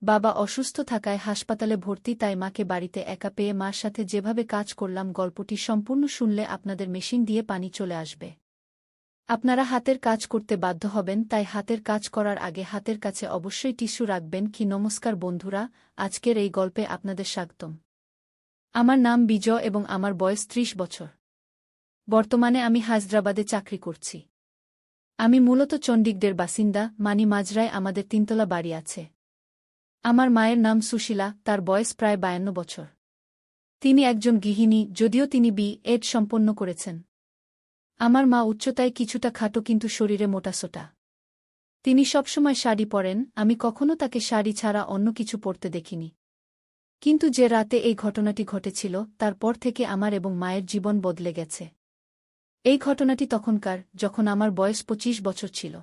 বাবা অসুস্থ থাকায় হাসপাতালে ভর্তি, তাই মাকে বাড়িতে একা পেয়ে মার সাথে যেভাবে কাজ করলাম, গল্পটি সম্পূর্ণ শুনলে আপনাদের মেশিন দিয়ে পানি চলে আসবে। আপনারা হাতের কাজ করতে বাধ্য হবেন, তাই হাতের কাজ করার আগে হাতের কাছে অবশ্যই টিস্যু রাখবেন। নমস্কার বন্ধুরা, আজকের এই গল্পে আপনাদের স্বাগতম। আমার নাম বিজয় এবং আমার বয়স ৩০ বছর। বর্তমানে আমি হায়দ্রাবাদে চাকরি করছি। আমি মূলত চণ্ডীগড়ের বাসিন্দা, মানি মাজরায় আমাদের ৩তলা বাড়ি আছে। আমার মায়ের নাম সুশীলা, তার বয়স প্রায় ৫২ বছর। তিনি একজন গৃহিণী, যদিও তিনি বি.এড সম্পন্ন করেছেন। আমার মা উচ্চতায় কিছুটা খাটো কিন্তু শরীরে মোটাসোটা। তিনি সবসময় শাড়ি পরেন, আমি কখনো তাকে শাড়ি ছাড়া অন্য কিছু পরতে দেখিনি। কিন্তু যে রাতে এই ঘটনাটি ঘটেছিল, তারপর থেকে আমার এবং মায়ের জীবন বদলে গেছে। এই ঘটনাটি তখনকার, যখন আমার বয়স ২৫ বছর ছিল।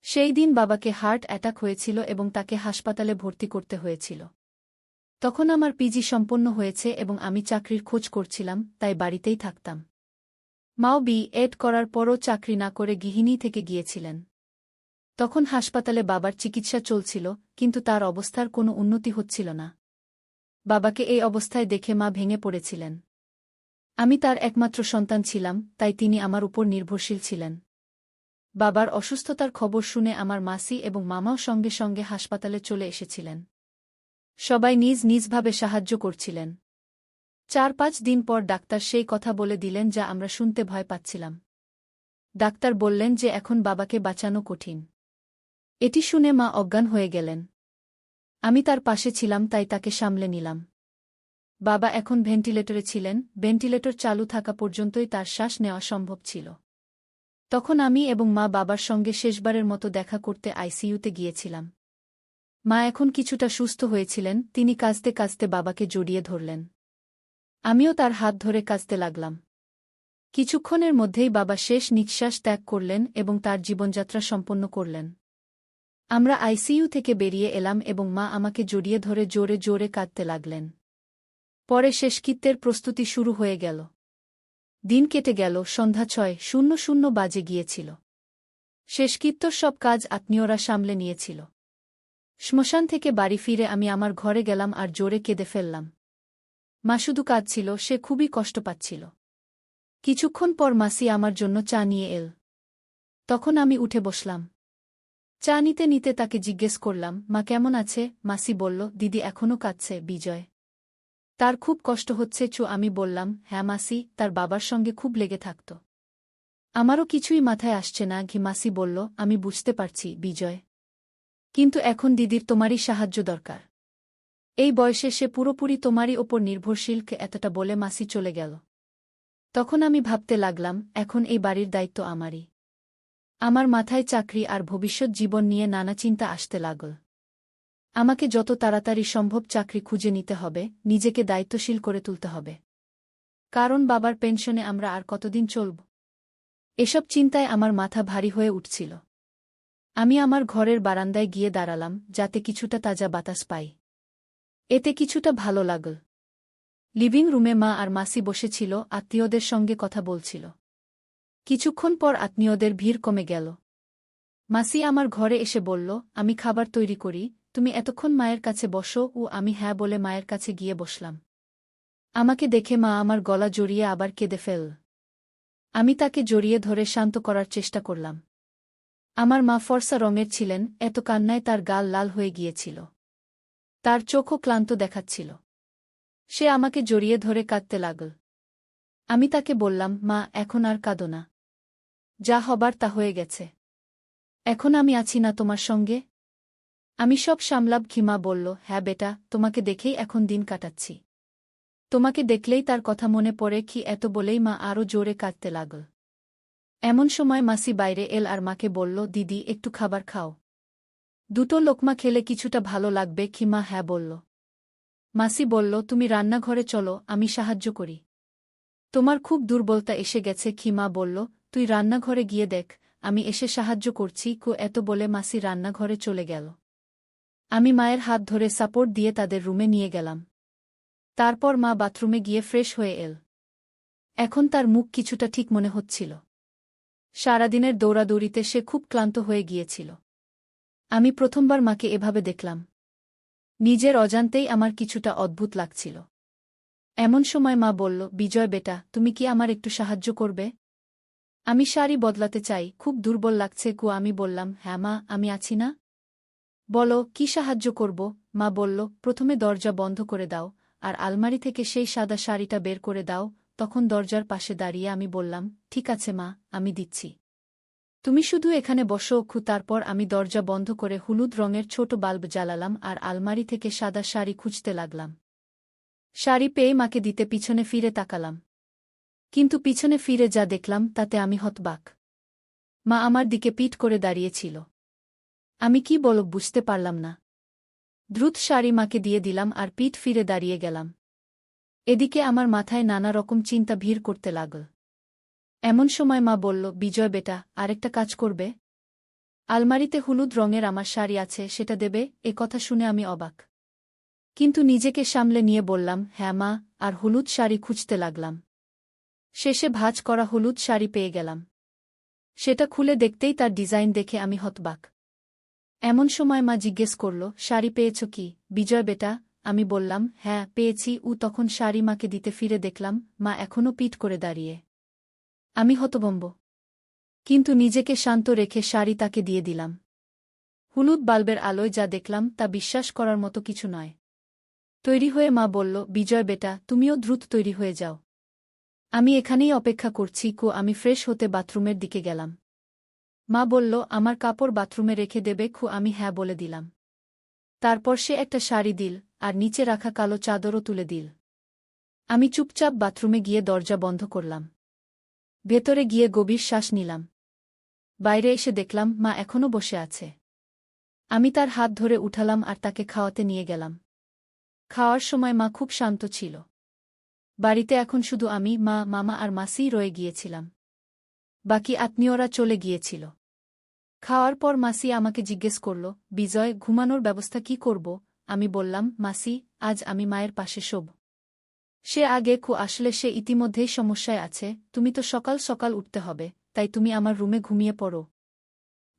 সেই দিন বাবাকে হার্ট অ্যাটাক হয়েছিল এবং তাকে হাসপাতালে ভর্তি করতে হয়েছিল। তখন আমার পিজি সম্পন্ন হয়েছে এবং আমি চাকরির খোঁজ করছিলাম, তাই বাড়িতেই থাকতাম। মাও বি.এড করার পরও চাকরি না করে গৃহিণী থেকে গিয়েছিলেন। তখন হাসপাতালে বাবার চিকিৎসা চলছিল, কিন্তু তার অবস্থার কোনো উন্নতি হচ্ছিল না। বাবাকে এই অবস্থায় দেখে মা ভেঙে পড়েছিলেন। আমি তার একমাত্র সন্তান ছিলাম, তাই তিনি আমার উপর নির্ভরশীল ছিলেন। বাবার অসুস্থতার খবর শুনে আমার মাসি এবং মামাও সঙ্গে সঙ্গে হাসপাতালে চলে এসেছিলেন। সবাই নিজ নিজভাবে সাহায্য করছিলেন। ৪-৫ দিন পর ডাক্তার সেই কথা বলে দিলেন যা আমরা শুনতে ভয় পাচ্ছিলাম। ডাক্তার বললেন যে এখন বাবাকে বাঁচানো কঠিন। এটি শুনে মা অজ্ঞান হয়ে গেলেন। আমি তার পাশে ছিলাম, তাই তাকে সামলে নিলাম। বাবা এখন ভেন্টিলেটরে ছিলেন, ভেন্টিলেটর চালু থাকা পর্যন্তই তার শ্বাস নেওয়া সম্ভব ছিল। তখন আমি এবং মা বাবার সঙ্গে শেষবারের মতো দেখা করতে আইসিইউতে গিয়েছিলাম। মা এখন কিছুটা সুস্থ হয়েছিলেন, তিনি কাঁদতে কাঁদতে বাবাকে জড়িয়ে ধরলেন। আমিও তার হাত ধরে কাঁদতে লাগলাম। কিছুক্ষণের মধ্যেই বাবা শেষ নিঃশ্বাস ত্যাগ করলেন এবং তার জীবনযাত্রা সম্পন্ন করলেন। আমরা আইসিইউ থেকে বেরিয়ে এলাম এবং মা আমাকে জড়িয়ে ধরে জোরে জোরে কাঁদতে লাগলেন। পরে শেষকৃত্যের প্রস্তুতি শুরু হয়ে গেল। দিন কেটে গেল, সন্ধ্যা ৬:০০ বাজে গিয়েছিল। শেষকৃত্যর সব কাজ আত্মীয়রা সামলে নিয়েছিল। শ্মশান থেকে বাড়ি ফিরে আমি আমার ঘরে গেলাম আর জোরে কেঁদে ফেললাম। মা শুধু কাঁদছিল, সে খুবই কষ্ট পাচ্ছিল। কিছুক্ষণ পর মাসি আমার জন্য চা নিয়ে এল। তখন আমি উঠে বসলাম। চা নিতে নিতে তাকে জিজ্ঞেস করলাম, মা কেমন আছে? মাসি বলল, দিদি এখনও কাঁদছে বিজয়। তার খুব কষ্ট হচ্ছে। আমি বললাম, হ্যাঁ মাসি, তার বাবার সঙ্গে খুব লেগে থাকত। আমারও কিছুই মাথায় আসছে না। মাসি বলল, আমি বুঝতে পারছি বিজয়, কিন্তু এখন দিদির তোমারই সাহায্য দরকার। এই বয়সে সে পুরোপুরি তোমারই ওপর নির্ভরশীল। এতটা বলে মাসি চলে গেল। তখন আমি ভাবতে লাগলাম, এখন এই বাড়ির দায়িত্ব আমারই। আমার মাথায় চাকরি আর ভবিষ্যৎ জীবন নিয়ে নানা চিন্তা আসতে লাগল। আমাকে যত তাড়াতাড়ি সম্ভব চাকরি খুঁজে নিতে হবে, নিজেকে দায়িত্বশীল করে তুলতে হবে। কারণ বাবার পেনশনে আমরা আর কতদিন চলব? এসব চিন্তায় আমার মাথা ভারী হয়ে উঠছিল। আমি আমার ঘরের বারান্দায় গিয়ে দাঁড়ালাম, যাতে কিছুটা তাজা বাতাস পাই। এতে কিছুটা ভালো লাগল। লিভিং রুমে মা আর মাসি বসেছিল, আত্মীয়দের সঙ্গে কথা বলছিল। কিছুক্ষণ পর আত্মীয়দের ভিড় কমে গেল। মাসি আমার ঘরে এসে বলল, আমি খাবার তৈরি করি, তুমি এতক্ষণ মায়ের কাছে বসো। আমি হ্যাঁ বলে মায়ের কাছে গিয়ে বসলাম। আমাকে দেখে মা আমার গলা জড়িয়ে আবার কেঁদে ফেলল। আমি তাকে জড়িয়ে ধরে শান্ত করার চেষ্টা করলাম। আমার মা ফর্সা রঙের ছিলেন, এত কান্নায় তার গাল লাল হয়ে গিয়েছিল। তার চোখও ক্লান্ত দেখাচ্ছিল। সে আমাকে জড়িয়ে ধরে কাঁদতে লাগল। আমি তাকে বললাম, মা এখন আর কাঁদো না। যা হবার তা হয়ে গেছে। এখন আমি আছি না তোমার সঙ্গে? আমি সব সামলাব। মা বলল, হ্যাঁ বেটা, তোমাকে দেখেই এখন দিন কাটাচ্ছি। তোমাকে দেখলেই তার কথা মনে পড়ে। এত বলেই মা আরও জোরে কাঁদতে লাগল। এমন সময় মাসি বাইরে এল আর মাকে বলল, দিদি একটু খাবার খাও। দুটো লোকমা খেলে কিছুটা ভালো লাগবে। মা হ্যাঁ বলল। মাসি বলল, তুমি রান্নাঘরে চলো, আমি সাহায্য করি। তোমার খুব দুর্বলতা এসে গেছে। মা বলল, তুই রান্নাঘরে গিয়ে দেখ, আমি এসে সাহায্য করছি। এত বলে মাসি রান্নাঘরে চলে গেল। আমি মায়ের হাত ধরে সাপোর্ট দিয়ে তাদের রুমে নিয়ে গেলাম। তারপর মা বাথরুমে গিয়ে ফ্রেশ হয়ে এল। এখন তার মুখ কিছুটা ঠিক মনে হচ্ছিল। সারাদিনের দৌড়াদৌড়িতে সে খুব ক্লান্ত হয়ে গিয়েছিল। আমি প্রথমবার মাকে এভাবে দেখলাম। নিজের অজান্তেই আমার কিছুটা অদ্ভুত লাগছিল। এমন সময় মা বলল, বিজয় বেটা, তুমি কি আমার একটু সাহায্য করবে? আমি শাড়ি বদলাতে চাই, খুব দুর্বল লাগছে। আমি বললাম, হ্যাঁ মা, আমি আছি না। বলো, কি সাহায্য করব? মা বলল, প্রথমে দরজা বন্ধ করে দাও, আর আলমারি থেকে সেই সাদা শাড়িটা বের করে দাও। তখন দরজার পাশে দাঁড়িয়ে আমি বললাম, ঠিক আছে মা, আমি দিচ্ছি। তুমি শুধু এখানে বসো। তারপর আমি দরজা বন্ধ করে হলুদ রঙের ছোট বাল্ব জ্বালালাম আর আলমারি থেকে সাদা শাড়ি খুঁজতে লাগলাম। শাড়ি পেয়ে মাকে দিতে পিছনে ফিরে তাকালাম। কিন্তু পিছনে ফিরে যা দেখলাম তাতে আমি হতবাক। মা আমার দিকে পিঠ করে দাঁড়িয়েছিল। আমি কি বলব বুঝতে পারলাম না। দ্রুত শাড়ি মাকে দিয়ে দিলাম আর পিঠ ফিরে দাঁড়িয়ে গেলাম। এদিকে আমার মাথায় নানা রকম চিন্তা ভিড় করতে লাগল। এমন সময় মা বলল, বিজয় বেটা, আরেকটা কাজ করবে? আলমারিতে হলুদ রঙের আমার শাড়ি আছে, সেটা দেবে? এ কথা শুনে আমি অবাক। কিন্তু নিজেকে সামলে নিয়ে বললাম, হ্যাঁ মা, আর হলুদ শাড়ি খুঁজতে লাগলাম। শেষে ভাঁজ করা হলুদ শাড়ি পেয়ে গেলাম। সেটা খুলে দেখতেই তার ডিজাইন দেখে আমি হতবাক। এমন সময় মা জিজ্ঞেস করল, শাড়ি পেয়েছ কি বিজয় বেটা? আমি বললাম, হ্যাঁ পেয়েছি। তখন শাড়ি মাকে দিতে ফিরে দেখলাম মা এখনও পিঠ করে দাঁড়িয়ে। আমি হতভম্ব, কিন্তু নিজেকে শান্ত রেখে শাড়ি তাকে দিয়ে দিলাম। হলুদ বাল্বের আলোয় যা দেখলাম তা বিশ্বাস করার মতো কিছু নয়। তৈরি হয়ে মা বলল, বিজয় বেটা, তুমিও দ্রুত তৈরি হয়ে যাও। আমি এখানেই অপেক্ষা করছি। আমি ফ্রেশ হতে বাথরুমের দিকে গেলাম। মা বলল, আমার কাপড় বাথরুমে রেখে দেবে? আমি হ্যাঁ বলে দিলাম। তারপর সে একটা শাড়ি দিল, আর নিচে রাখা কালো চাদরও তুলে দিল। আমি চুপচাপ বাথরুমে গিয়ে দরজা বন্ধ করলাম। ভেতরে গিয়ে গভীর শ্বাস নিলাম। বাইরে এসে দেখলাম মা এখনও বসে আছে। আমি তার হাত ধরে উঠালাম আর তাকে খাওয়াতে নিয়ে গেলাম। খাওয়ার সময় মা খুব শান্ত ছিল। বাড়িতে এখন শুধু আমি, মা, মামা আর মাসিই রয়ে গিয়েছিলাম। বাকি আত্মীয়রা চলে গিয়েছিল। খাওয়ার পর মাসি আমাকে জিজ্ঞেস করল, বিজয়, ঘুমানোর ব্যবস্থা কি করব? আমি বললাম, মাসি, আজ আমি মায়ের পাশে শোব। সে আগে আসলে সে ইতিমধ্যেই সমস্যায় আছে। তুমি তো সকাল সকাল উঠতে হবে, তাই তুমি আমার রুমে ঘুমিয়ে পড়ো।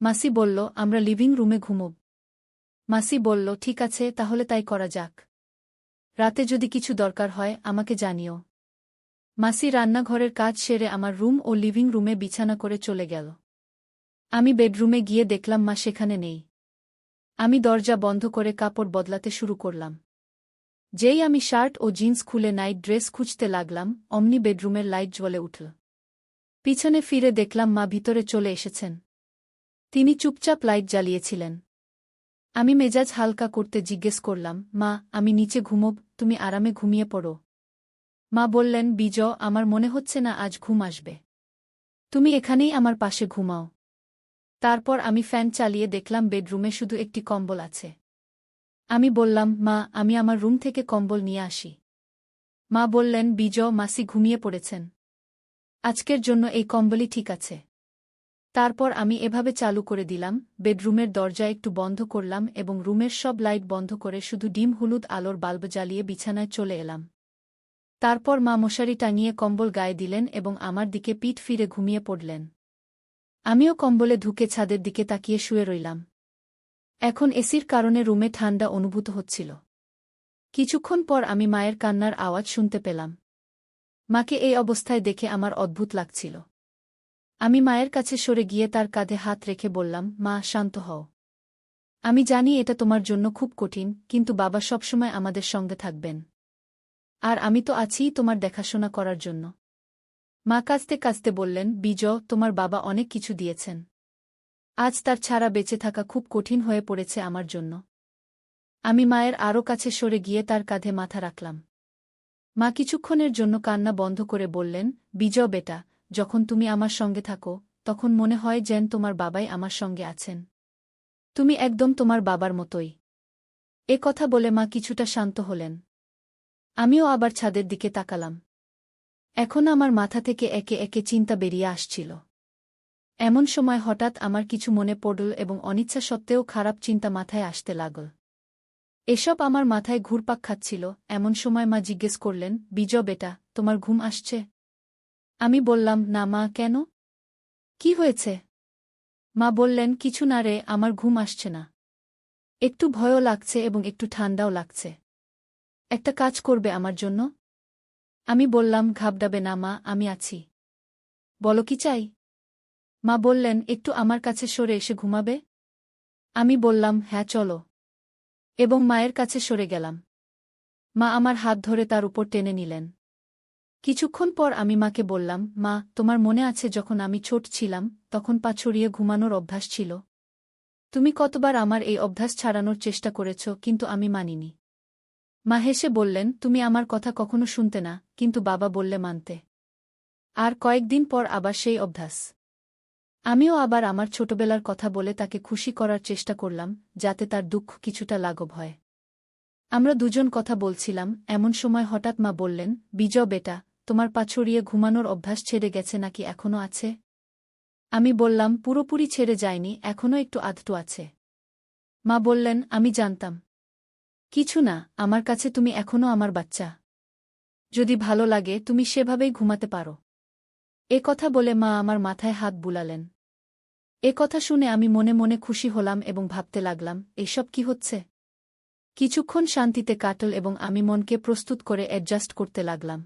মাসি বলল, আমরা লিভিং রুমে ঘুমোব। মাসি বলল, ঠিক আছে, তাহলে তাই করা যাক। রাতে যদি কিছু দরকার হয় আমাকে জানিও। মাসি রান্নাঘরের কাজ সেরে আমার রুম ও লিভিং রুমে বিছানা করে চলে গেল। আমি বেডরুমে গিয়ে দেখলাম মা সেখানে নেই। আমি দরজা বন্ধ করে কাপড় বদলাতে শুরু করলাম। যেই আমি শার্ট ও জিন্স খুলে নাইট ড্রেস খুঁজতে লাগলাম, অমনি বেডরুমের লাইট জ্বলে উঠল। পিছনে ফিরে দেখলাম মা ভিতরে চলে এসেছেন। তিনি চুপচাপ লাইট জ্বালিয়েছিলেন। আমি মেজাজ হালকা করতে জিজ্ঞেস করলাম, মা, আমি নিচে ঘুমোব, তুমি আরামে ঘুমিয়ে পড়ো। মা বললেন, বিজয়, আমার মনে হচ্ছে না আজ ঘুম আসবে। তুমি এখানেই আমার পাশে ঘুমাও। তারপর আমি ফ্যান চালিয়ে দেখলাম বেডরুমে শুধু একটি কম্বল আছে। আমি বললাম, মা, আমি আমার রুম থেকে কম্বল নিয়ে আসি। মা বললেন, বিজয়, মাসি ঘুমিয়ে পড়েছেন। আজকের জন্য এই কম্বলই ঠিক আছে। তারপর আমি এভাবে চালু করে দিলাম, বেডরুমের দরজা একটু বন্ধ করলাম এবং রুমের সব লাইট বন্ধ করে শুধু ডিম হলুদ আলোর বাল্ব জ্বালিয়ে বিছানায় চলে এলাম। তারপর মা মশারি টাঙিয়ে কম্বল গায়ে দিলেন এবং আমার দিকে পিঠ ফিরে ঘুমিয়ে পড়লেন। আমিও কম্বলে ঢুকে ছাদের দিকে তাকিয়ে শুয়ে রইলাম। এখন এসির কারণে রুমে ঠান্ডা অনুভূত হচ্ছিল। কিছুক্ষণ পর আমি মায়ের কান্নার আওয়াজ শুনতে পেলাম। মাকে এই অবস্থায় দেখে আমার অদ্ভুত লাগছিল। আমি মায়ের কাছে সরে গিয়ে তার কাঁধে হাত রেখে বললাম, মা, শান্ত হও। আমি জানি এটা তোমার জন্য খুব কঠিন, কিন্তু বাবা সবসময় আমাদের সঙ্গে থাকবেন। আর আমি তো আছিই তোমার দেখাশোনা করার জন্য। মা কাঁদতে কাঁদতে বললেন, বিজয়, তোমার বাবা অনেক কিছু দিয়েছেন। আজ তার ছাড়া বেঁচে থাকা খুব কঠিন হয়ে পড়েছে আমার জন্য। আমি মায়ের আরও কাছে সরে গিয়ে তার কাঁধে মাথা রাখলাম। মা কিছুক্ষণের জন্য কান্না বন্ধ করে বললেন, বিজয় বেটা, যখন তুমি আমার সঙ্গে থাকো তখন মনে হয় যেন তোমার বাবাই আমার সঙ্গে আছেন। তুমি একদম তোমার বাবার মতোই। এ কথা বলে মা কিছুটা শান্ত হলেন। আমিও আবার ছাদের দিকে তাকালাম। এখন আমার মাথা থেকে একে একে চিন্তা বেরিয়ে আসছিল। এমন সময় হঠাৎ আমার কিছু মনে পড়ল এবং অনিচ্ছা সত্ত্বেও খারাপ চিন্তা মাথায় আসতে লাগল। এসব আমার মাথায় ঘুরপাক খাচ্ছিল। এমন সময় মা জিজ্ঞেস করলেন, বিজয় বেটা, তোমার ঘুম আসছে? আমি বললাম, না মা, কেন? কি হয়েছে? মা বললেন, কিছু না রে, আমার ঘুম আসছে না। একটু ভয়ও লাগছে এবং একটু ঠান্ডাও লাগছে। একটা কাজ করবে আমার জন্য? আমি বললাম, ঘাবড়াবে না মা, আমি আছি। বলো কি চাই? মা বললেন, একটু আমার কাছে সরে এসে ঘুমাবে? আমি বললাম, হ্যাঁ চলো। এবং মায়ের কাছে সরে গেলাম। মা আমার হাত ধরে তার উপর টেনে নিলেন। কিছুক্ষণ পর আমি মাকে বললাম, মা, তোমার মনে আছে যখন আমি ছোট ছিলাম তখন পা ছড়িয়ে ঘুমানোর অভ্যাস ছিল? তুমি কতবার আমার এই অভ্যাস ছাড়ানোর চেষ্টা করেছ, কিন্তু আমি মানিনি। মা হেসে বললেন, তুমি আমার কথা কখনো শুনতে না, কিন্তু বাবা বললে মানতে। আর কয়েকদিন পর আবার সেই অভ্যাস। আমিও আবার আমার ছোটবেলার কথা বলে তাকে খুশি করার চেষ্টা করলাম, যাতে তার দুঃখ কিছুটা লাঘব হয়। আমরা দুজন কথা বলছিলাম, এমন সময় হঠাৎ মা বললেন, বিজয় বেটা, তোমার পা ছড়িয়ে ঘুমানোর অভ্যাস ছেড়ে গেছে নাকি এখনো আছে? আমি বললাম, পুরোপুরি ছেড়ে যায়নি, এখনো একটু আধটু আছে। মা বললেন, আমি জানতাম। কিছু না, আমার কাছে তুমি এখনো আমার বাচ্চা। যদি ভালো লাগে তুমি সেভাবেই ঘুমাতে পারো। এ কথা বলে মা আমার মাথায় হাত বুলালেন। এ কথা শুনে আমি মনে মনে খুশি হলাম এবং ভাবতে লাগলাম, এসব কি হচ্ছে? কিছুক্ষণ শান্তিতে কাটল এবং আমি মনকে প্রস্তুত করে অ্যাডজাস্ট করতে লাগলাম।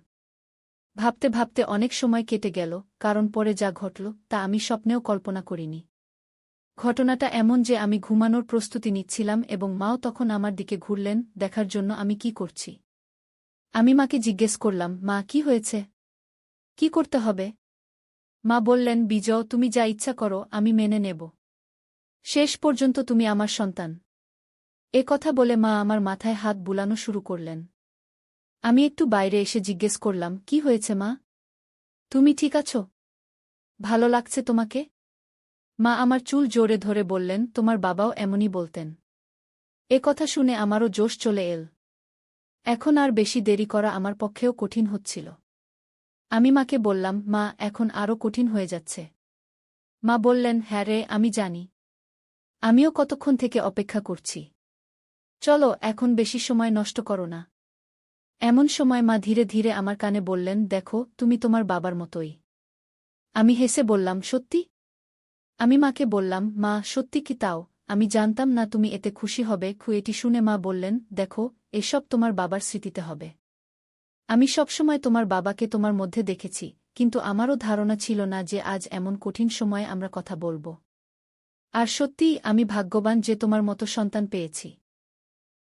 ভাবতে ভাবতে অনেক সময় কেটে গেল, কারণ পরে যা ঘটল তা আমি স্বপ্নেও কল্পনা করিনি। ঘটনাটা এমন যে আমি ঘুমানোর প্রস্তুতি নিচ্ছিলাম এবং মাও তখন আমার দিকে ঘুরলেন দেখার জন্য আমি কি করছি। আমি মাকে জিজ্ঞেস করলাম, মা, কি হয়েছে? কি করতে হবে? মা বললেন, বিজয়, তুমি যা ইচ্ছা করো আমি মেনে নেব। শেষ পর্যন্ত তুমি আমার সন্তান। এ কথা বলে মা আমার মাথায় হাত বুলানো শুরু করলেন। আমি একটু বাইরে এসে জিজ্ঞেস করলাম, কি হয়েছে মা? তুমি ঠিক আছো? ভালো লাগছে তোমাকে? মা আমার চুল জোরে ধরে বললেন, তোমার বাবাও এমনই বলতেন। এ কথা শুনে আমারও জোশ চলে এল। এখন আর বেশি দেরি করা আমার পক্ষেও কঠিন হচ্ছিল। আমি মাকে বললাম, মা, এখন আরও কঠিন হয়ে যাচ্ছে। মা বললেন, হ্যাঁ রে, আমি জানি। আমিও কতক্ষণ থেকে অপেক্ষা করছি। চলো, এখন বেশি সময় নষ্ট করো না। এমন সময় মা ধীরে ধীরে আমার কানে বললেন, দেখো, তুমি তোমার বাবার মতোই। আমি হেসে বললাম, সত্যি? আমি মাকে বললাম, মা, সত্যি কি তাও? আমি জানতাম না তুমি এতে খুশি হবে। এটি শুনে মা বললেন, দেখো, এসব তোমার বাবার স্মৃতিতে হবে। আমি সবসময় তোমার বাবাকে তোমার মধ্যে দেখেছি, কিন্তু আমারও ধারণা ছিল না যে আজ এমন কঠিন সময়ে আমরা কথা বলব। আর সত্যিই আমি ভাগ্যবান যে তোমার মতো সন্তান পেয়েছি।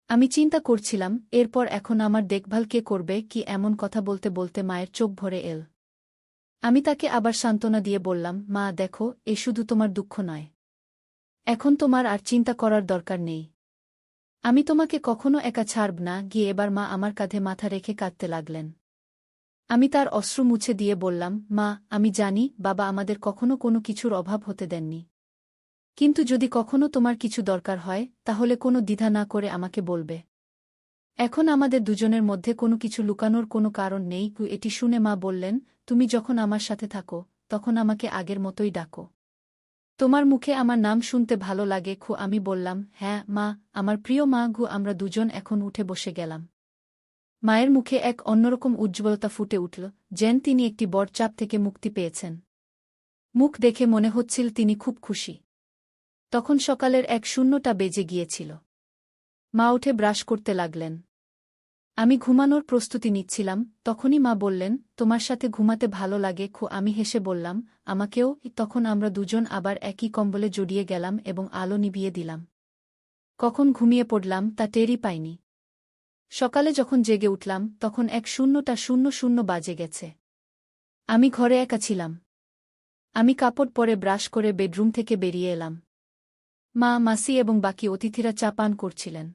আমি চিন্তা করছিলাম, এরপর এখন আমার দেখভাল কে করবে কি, এমন কথা বলতে বলতে মায়ের চোখ ভরে এল। আমি তাকে আবার সান্ত্বনা দিয়ে বললাম, মা, দেখো, এ শুধু তোমার দুঃখ নয়। এখন তোমার আর চিন্তা করার দরকার নেই। আমি তোমাকে কখনো একা ছাড়ব না। গিয়ে এবার মা আমার কাঁধে মাথা রেখে কাঁদতে লাগলেন। আমি তার অশ্রু মুছে দিয়ে বললাম, মা, আমি জানি বাবা আমাদের কখনো কোনো কিছুর অভাব হতে দেননি। কিন্তু যদি কখনো তোমার কিছু দরকার হয় তাহলে কোনো দ্বিধা না করে আমাকে বলবে। এখন আমাদের দুজনের মধ্যে কোনো কিছু লুকানোর কোনো কারণ নেই। এটি শুনে মা বললেন, তুমি যখন আমার সাথে থাকো তখন আমাকে আগের মতোই ডাকো। তোমার মুখে আমার নাম শুনতে ভালো লাগে। আমি বললাম, হ্যাঁ মা, আমার প্রিয় মা। আমরা দুজন এখন উঠে বসে গেলাম। মায়ের মুখে এক অন্যরকম উজ্জ্বলতা ফুটে উঠল, যেন তিনি একটি বড় চাপ থেকে মুক্তি পেয়েছেন। মুখ দেখে মনে হচ্ছিল তিনি খুব খুশি। তখন সকালের 1:00টা বেজে গিয়েছিল। মা উঠে ব্রাশ করতে লাগলেন। আমি ঘুমানোর প্রস্তুতি নিচ্ছিলাম, তখনই মা বললেন, তোমার সাথে ঘুমাতে ভালো লাগে? আমি হেসে বললাম, আমাকেও। তখন আমরা দুজন আবার একই কম্বলে জড়িয়ে গেলাম এবং আলো নিভিয়ে দিলাম। কখন ঘুমিয়ে পড়লাম তা টেরই পাইনি। সকালে যখন জেগে উঠলাম তখন 1:00 বাজে গেছে। আমি ঘরে একা ছিলাম। আমি কাপড় পরে ব্রাশ করে বেডরুম থেকে বেরিয়ে এলাম। মা, মাসি এবং বাকি অতিথিরা চা পান করছিলেন।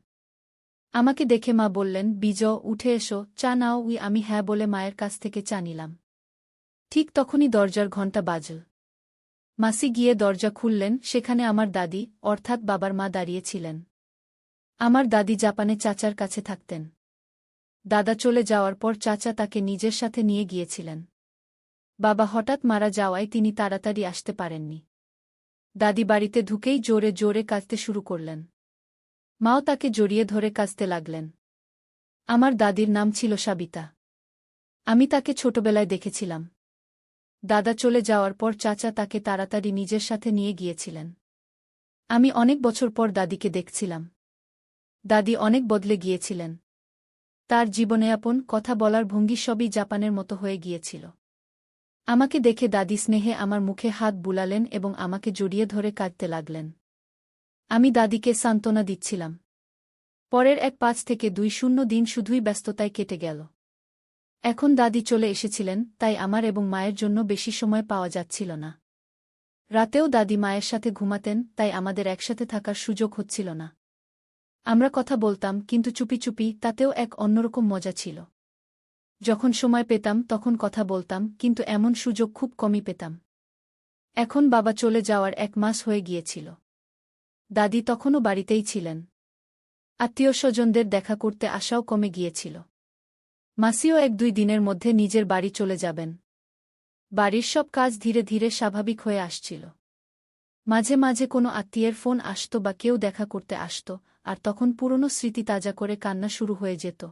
আমাকে দেখে মা বললেন, বিজয়, উঠে এসো, চা নাও। আমি হ্যাঁ বলে মায়ের কাছ থেকে চা নিলাম। ঠিক তখনই দরজার ঘণ্টা বাজল। মাসি গিয়ে দরজা খুললেন। সেখানে আমার দাদি, অর্থাৎ বাবার মা দাঁড়িয়েছিলেন। আমার দাদি জাপানে চাচার কাছে থাকতেন। দাদা চলে যাওয়ার পর চাচা তাকে নিজের সাথে নিয়ে গিয়েছিলেন। বাবা হঠাৎ মারা যাওয়ায় তিনি তাড়াতাড়ি আসতে পারেননি। দাদি বাড়িতে ঢুকেই জোরে জোরে কাঁদতে শুরু করলেন। মাও তাকে জড়িয়ে ধরে কাঁদতে লাগলেন। আমার দাদির নাম ছিল সাবিতা। আমি তাকে ছোটবেলায় দেখেছিলাম। দাদা চলে যাওয়ার পর চাচা তাকে তাড়াতাড়ি নিজের সাথে নিয়ে গিয়েছিলেন। আমি অনেক বছর পর দাদিকে দেখছিলাম। দাদি অনেক বদলে গিয়েছিলেন। তার জীবনযাপন, কথা বলার ভঙ্গি সবই জাপানের মতো হয়ে গিয়েছিল। আমাকে দেখে দাদি স্নেহে আমার মুখে হাত বুলালেন এবং আমাকে জড়িয়ে ধরে কাঁদতে লাগলেন। আমি দাদিকে সান্ত্বনা দিচ্ছিলাম। পরের 1-5 থেকে 2-0 দিন শুধুই ব্যস্ততায় কেটে গেল। এখন দাদি চলে এসেছিলেন, তাই আমার এবং মায়ের জন্য বেশি সময় পাওয়া যাচ্ছিল না। রাতেও দাদি মায়ের সাথে ঘুমাতেন, তাই আমাদের একসাথে থাকার সুযোগ হচ্ছিল না। আমরা কথা বলতাম, কিন্তু চুপি চুপি, তাতেও এক অন্যরকম মজা ছিল। যখন সময় পেতাম তখন কথা বলতাম, কিন্তু এমন সুযোগ খুব কমই পেতাম। এখন বাবা চলে যাওয়ার 1 মাস হয়ে গিয়েছিল। দাদি তখনও বাড়িতেই ছিলেন। আত্মীয়স্বজনদের দেখা করতে আসাও কমে গিয়েছিল। মাসিও 1-2 দিনের মধ্যে নিজের বাড়ি চলে যাবেন। বাড়ির সব কাজ ধীরে ধীরে স্বাভাবিক হয়ে আসছিল। মাঝে মাঝে কোনো আত্মীয়ের ফোন আসত বা কেউ দেখা করতে আসত, আর তখন পুরনো স্মৃতি তাজা করে কান্না শুরু হয়ে যেত।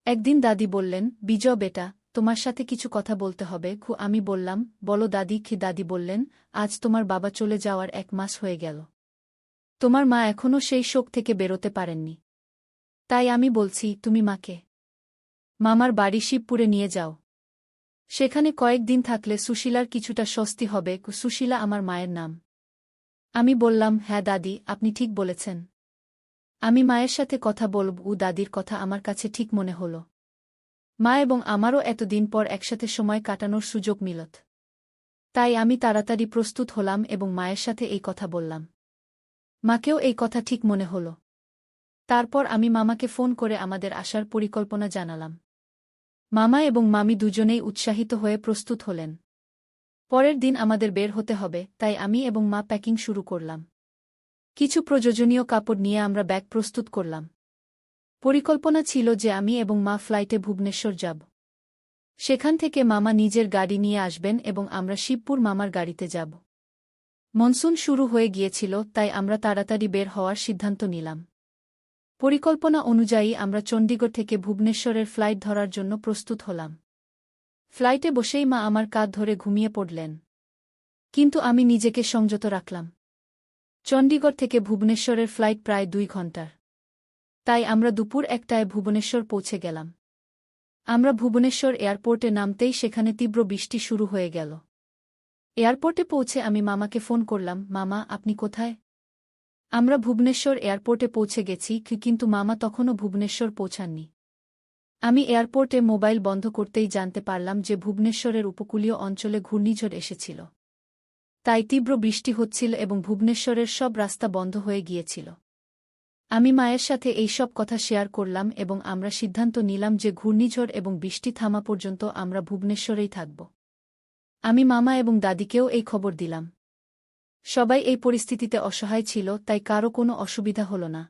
একদিন দাদি বললেন, বিজয় বেটা, তোমার সাথে কিছু কথা বলতে হবে। আমি বললাম, বলো দাদি। দাদি বললেন, আজ তোমার বাবা চলে যাওয়ার 1 মাস হয়ে গেল। তোমার মা এখনও সেই শোক থেকে বেরোতে পারেননি। তাই আমি বলছি, তুমি মাকে মামার বাড়ি শিবপুরে নিয়ে যাও। সেখানে কয়েকদিন থাকলে সুশীলার কিছুটা স্বস্তি হবে। সুশীলা আমার মায়ের নাম। আমি বললাম, হ্যাঁ দাদি, আপনি ঠিক বলেছেন। আমি মায়ের সাথে কথা বলব। দাদির কথা আমার কাছে ঠিক মনে হল। মা এবং আমারও এতদিন পর একসাথে সময় কাটানোর সুযোগ মিলত। তাই আমি তাড়াতাড়ি প্রস্তুত হলাম এবং মায়ের সাথে এই কথা বললাম। মাকেও এই কথা ঠিক মনে হল। তারপর আমি মামাকে ফোন করে আমাদের আসার পরিকল্পনা জানালাম। মামা এবং মামি দুজনেই উৎসাহিত হয়ে প্রস্তুত হলেন। পরের দিন আমাদের বের হতে হবে, তাই আমি এবং মা প্যাকিং শুরু করলাম। কিছু প্রয়োজনীয় কাপড় নিয়ে আমরা ব্যাগ প্রস্তুত করলাম। পরিকল্পনা ছিল যে আমি এবং মা ফ্লাইটে ভুবনেশ্বর যাব। সেখান থেকে মামা নিজের গাড়ি নিয়ে আসবেন এবং আমরা শিবপুর মামার গাড়িতে যাব। মনসুন শুরু হয়ে গিয়েছিল, তাই আমরা তাড়াতাড়ি বের হওয়ার সিদ্ধান্ত নিলাম। পরিকল্পনা অনুযায়ী আমরা চণ্ডীগড় থেকে ভুবনেশ্বরের ফ্লাইট ধরার জন্য প্রস্তুত হলাম। ফ্লাইটে বসেই মা আমার কাঁধ ধরে ঘুমিয়ে পড়লেন। কিন্তু আমি নিজেকে সংযত রাখলাম। চণ্ডীগড় থেকে ভুবনেশ্বরের ফ্লাইট প্রায় 2 ঘণ্টার। তাই আমরা দুপুর 1টায় ভুবনেশ্বর পৌঁছে গেলাম। আমরা ভুবনেশ্বর এয়ারপোর্টে নামতেই সেখানে তীব্র বৃষ্টি শুরু হয়ে গেল। এয়ারপোর্টে পৌঁছে আমি মামাকে ফোন করলাম, মামা, আপনি কোথায়? আমরা ভুবনেশ্বর এয়ারপোর্টে পৌঁছে গেছি, কিন্তু মামা তখনও ভুবনেশ্বর পৌঁছাননি। আমি এয়ারপোর্টে মোবাইল বন্ধ করতেই জানতে পারলাম যে ভুবনেশ্বরের উপকূলীয় অঞ্চলে ঘূর্ণিঝড় এসেছিল। তাই তীব্র বৃষ্টি হচ্ছিল এবং ভুবনেশ্বরের সব রাস্তা বন্ধ হয়ে গিয়েছিল। আমি মায়ের সাথে এই সব কথা শেয়ার করলাম এবং আমরা সিদ্ধান্ত নিলাম যে ঘূর্ণিঝড় এবং বৃষ্টি থামা পর্যন্ত আমরা ভুবনেশ্বরেই থাকব। আমি মামা এবং দাদিকেও এই খবর দিলাম। সবাই এই পরিস্থিতিতে অসহায় ছিল, তাই কারও কোনো অসুবিধা হল না।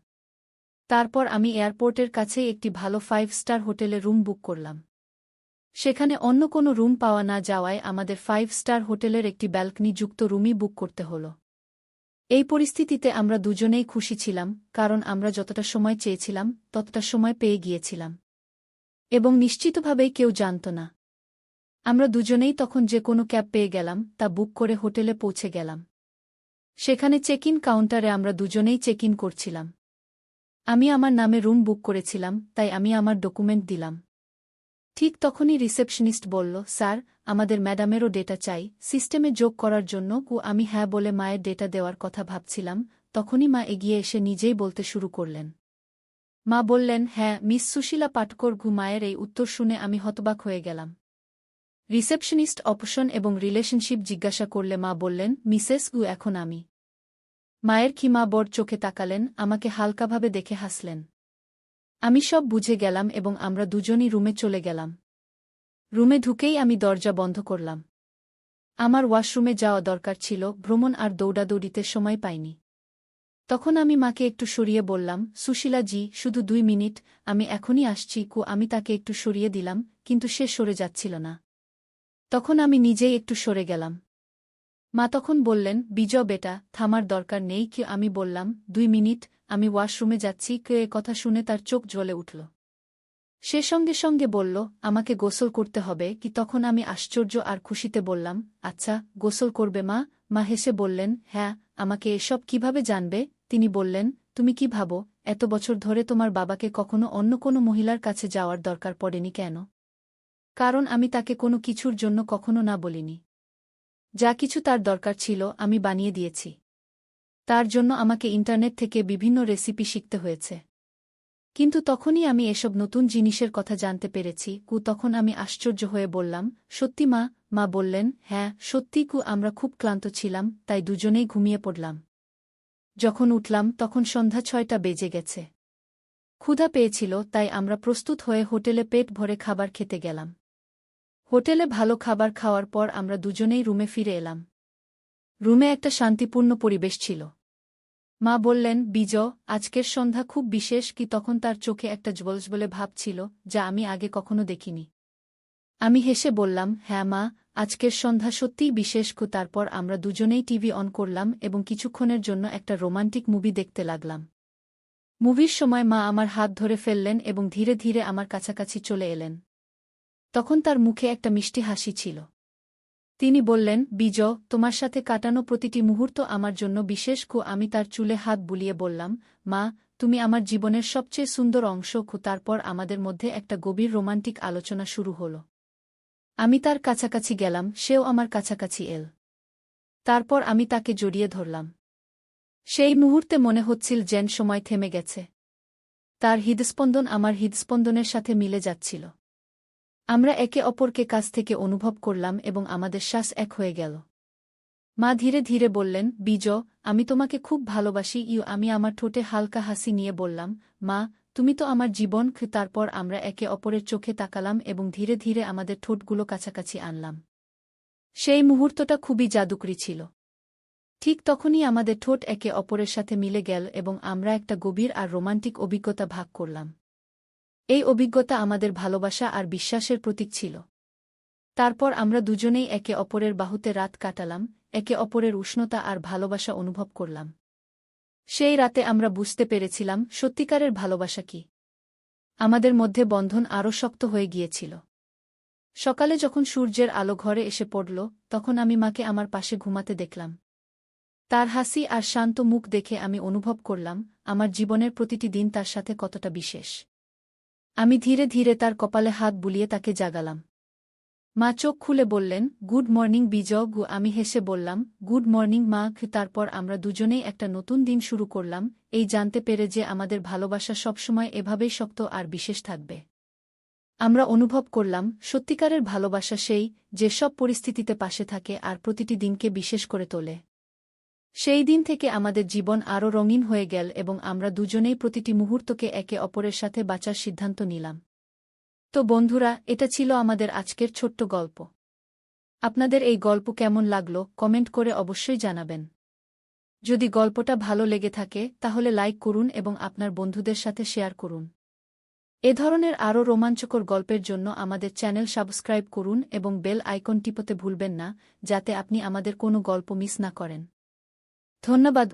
তারপর আমি এয়ারপোর্টের কাছেই একটি ভালো 5 স্টার হোটেলে রুম বুক করলাম। সেখানে অন্য কোনো রুম পাওয়া না যাওয়ায় আমাদের 5 স্টার হোটেলের একটি ব্যালকনিযুক্ত রুমই বুক করতে হল। এই পরিস্থিতিতে আমরা দুজনেই খুশি ছিলাম, কারণ আমরা যতটা সময় চেয়েছিলাম ততটা সময় পেয়ে গিয়েছিলাম। এবং নিশ্চিতভাবেই কেউ জানত না। আমরা দুজনেই তখন যে কোনো ক্যাব পেয়ে গেলাম, তা বুক করে হোটেলে পৌঁছে গেলাম। সেখানে চেক ইন কাউন্টারে আমরা দুজনেই চেক ইন করছিলাম। আমি আমার নামে রুম বুক করেছিলাম, তাই আমি আমার ডকুমেন্ট দিলাম। ঠিক তখনই রিসেপশনিস্ট বলল, স্যার, আমাদের ম্যাডামেরও ডেটা চাই সিস্টেমে যোগ করার জন্য। আমি হ্যাঁ বলে মায়ের ডেটা দেওয়ার কথা ভাবছিলাম, তখনই মা এগিয়ে এসে নিজেই বলতে শুরু করলেন। মা বললেন, হ্যাঁ মিস সুশীলা পাটকর। মায়ের এই উত্তর শুনে আমি হতবাক হয়ে গেলাম। রিসেপশনিস্ট অপশন এবং রিলেশনশিপ জিজ্ঞাসা করলে মা বললেন, মিসেস এখন আমি। মায়ের মা বড় চোখে তাকালেন, আমাকে হালকাভাবে দেখে হাসলেন। আমি সব বুঝে গেলাম এবং আমরা দুজনই রুমে চলে গেলাম। রুমে ঢুকেই আমি দরজা বন্ধ করলাম। আমার ওয়াশরুমে যাওয়া দরকার ছিল, ভ্রমণ আর দৌড়াদৌড়িতে সময় পাইনি। তখন আমি মাকে একটু সরিয়ে বললাম, সুশীলা জি, শুধু 2 মিনিট, আমি এখনই আসছি। আমি তাকে একটু সরিয়ে দিলাম, কিন্তু সে সরে যাচ্ছিল না। তখন আমি নিজেই একটু সরে গেলাম। মা তখন বললেন, বিজয় বেটা, থামার দরকার নেই। আমি বললাম, 2 মিনিট, আমি ওয়াশরুমে যাচ্ছি। এ কথা শুনে তার চোখ জ্বলে উঠল। সে সঙ্গে সঙ্গে বলল, আমাকে গোসল করতে হবে। তখন আমি আশ্চর্য আর খুশিতে বললাম, আচ্ছা, গোসল করবে মা? মা হেসে বললেন, হ্যাঁ। আমাকে এসব কিভাবে জানবে? তিনি বললেন, তুমি কি ভাবো এত বছর ধরে তোমার বাবাকে কখনো অন্য কোনো মহিলার কাছে যাওয়ার দরকার পড়েনি কেন? কারণ আমি তাকে কোনো কিছুর জন্য কখনো না বলিনি। যা কিছু তার দরকার ছিল আমি বানিয়ে দিয়েছি। তার জন্য আমাকে ইন্টারনেট থেকে বিভিন্ন রেসিপি শিখতে হয়েছে। কিন্তু তখনই আমি এসব নতুন জিনিসের কথা জানতে পেরেছি। তখন আমি আশ্চর্য হয়ে বললাম, সত্যি মা? মা বললেন, হ্যাঁ সত্যি আমরা খুব ক্লান্ত ছিলাম, তাই দুজনেই ঘুমিয়ে পড়লাম। যখন উঠলাম তখন সন্ধ্যা 6টা বেজে গেছে। ক্ষুধা পেয়েছিল, তাই আমরা প্রস্তুত হয়ে হোটেলে পেট ভরে খাবার খেতে গেলাম। হোটেলে ভালো খাবার খাওয়ার পর আমরা দুজনেই রুমে ফিরে এলাম। রুমে একটা শান্তিপূর্ণ পরিবেশ ছিল। মা বললেন, বিজয়, আজকের সন্ধ্যা খুব বিশেষ। তখন তার চোখে একটা জ্বলজ্বলে ভাব ছিল, যা আমি আগে কখনো দেখিনি। আমি হেসে বললাম, হ্যাঁ মা, আজকের সন্ধ্যা সত্যিই বিশেষ। তারপর আমরা দুজনেই টিভি অন করলাম এবং কিছুক্ষণের জন্য একটা রোমান্টিক মুভি দেখতে লাগলাম। মুভির সময় মা আমার হাত ধরে ফেললেন এবং ধীরে ধীরে আমার কাছাকাছি চলে এলেন। তখন তার মুখে একটা মিষ্টি হাসি ছিল। তিনি বললেন, বিজয়, তোমার সাথে কাটানো প্রতিটি মুহূর্ত আমার জন্য বিশেষ। আমি তার চুলে হাত বুলিয়ে বললাম, মা, তুমি আমার জীবনের সবচেয়ে সুন্দর অংশ। তারপর আমাদের মধ্যে একটা গভীর রোমান্টিক আলোচনা শুরু হল। আমি তার কাছাকাছি গেলাম, সেও আমার কাছাকাছি এল। তারপর আমি তাকে জড়িয়ে ধরলাম। সেই মুহূর্তে মনে হচ্ছিল যেন সময় থেমে গেছে। তার হৃদস্পন্দন আমার হৃদস্পন্দনের সাথে মিলে যাচ্ছিল। আমরা একে অপরকে কাছ থেকে অনুভব করলাম এবং আমাদের শ্বাস এক হয়ে গেল। মা ধীরে ধীরে বললেন, বিজয়, আমি তোমাকে খুব ভালোবাসি। আমি আমার ঠোঁটে হালকা হাসি নিয়ে বললাম, মা, তুমি তো আমার জীবন। তারপর আমরা একে অপরের চোখে তাকালাম এবং ধীরে ধীরে আমাদের ঠোঁটগুলো কাছাকাছি আনলাম। সেই মুহূর্তটা খুবই জাদুকরী ছিল। ঠিক তখনই আমাদের ঠোঁট একে অপরের সাথে মিলে গেল এবং আমরা একটা গভীর আর রোমান্টিক অভিজ্ঞতা ভাগ করলাম। এই অভিজ্ঞতা আমাদের ভালোবাসা আর বিশ্বাসের প্রতীক ছিল। তারপর আমরা দুজনেই একে অপরের বাহুতে রাত কাটালাম, একে অপরের উষ্ণতা আর ভালোবাসা অনুভব করলাম। সেই রাতে আমরা বুঝতে পেরেছিলাম সত্যিকারের ভালোবাসা কি। আমাদের মধ্যে বন্ধন আরও শক্ত হয়ে গিয়েছিল। সকালে যখন সূর্যের আলো ঘরে এসে পড়ল, তখন আমি মাকে আমার পাশে ঘুমাতে দেখলাম। তার হাসি আর শান্ত মুখ দেখে আমি অনুভব করলাম আমার জীবনের প্রতিটি দিন তার সাথে কতটা বিশেষ। আমি ধীরে ধীরে তার কপালে হাত বুলিয়ে তাকে জাগালাম। মা চোখ খুলে বললেন, গুড মর্নিং বিজয়। আমি হেসে বললাম, গুড মর্নিং মা। তারপর আমরা দুজনেই একটা নতুন দিন শুরু করলাম, এই জানতে পেরে যে আমাদের ভালোবাসা সবসময় এভাবেই শক্ত আর বিশেষ থাকবে। আমরা অনুভব করলাম সত্যিকারের ভালোবাসা সেই, যে সব পরিস্থিতিতে পাশে থাকে আর প্রতিটি দিনকে বিশেষ করে তোলে। সেই দিন থেকে আমাদের জীবন আরও রঙিন হয়ে গেল এবং আমরা দুজনেই প্রতিটি মুহূর্তকে একে অপরের সাথে বাঁচার সিদ্ধান্ত নিলাম। তো বন্ধুরা, এটা ছিল আমাদের আজকের ছোট্ট গল্প। আপনাদের এই গল্প কেমন লাগলো কমেন্ট করে অবশ্যই জানাবেন। যদি গল্পটা ভালো লেগে থাকে তাহলে লাইক করুন এবং আপনার বন্ধুদের সাথে শেয়ার করুন। এ ধরনের আরও রোমাঞ্চকর গল্পের জন্য আমাদের চ্যানেল সাবস্ক্রাইব করুন এবং বেল আইকন টিপতে ভুলবেন না, যাতে আপনি আমাদের কোনো গল্প মিস না করেন। ধন্যবাদ।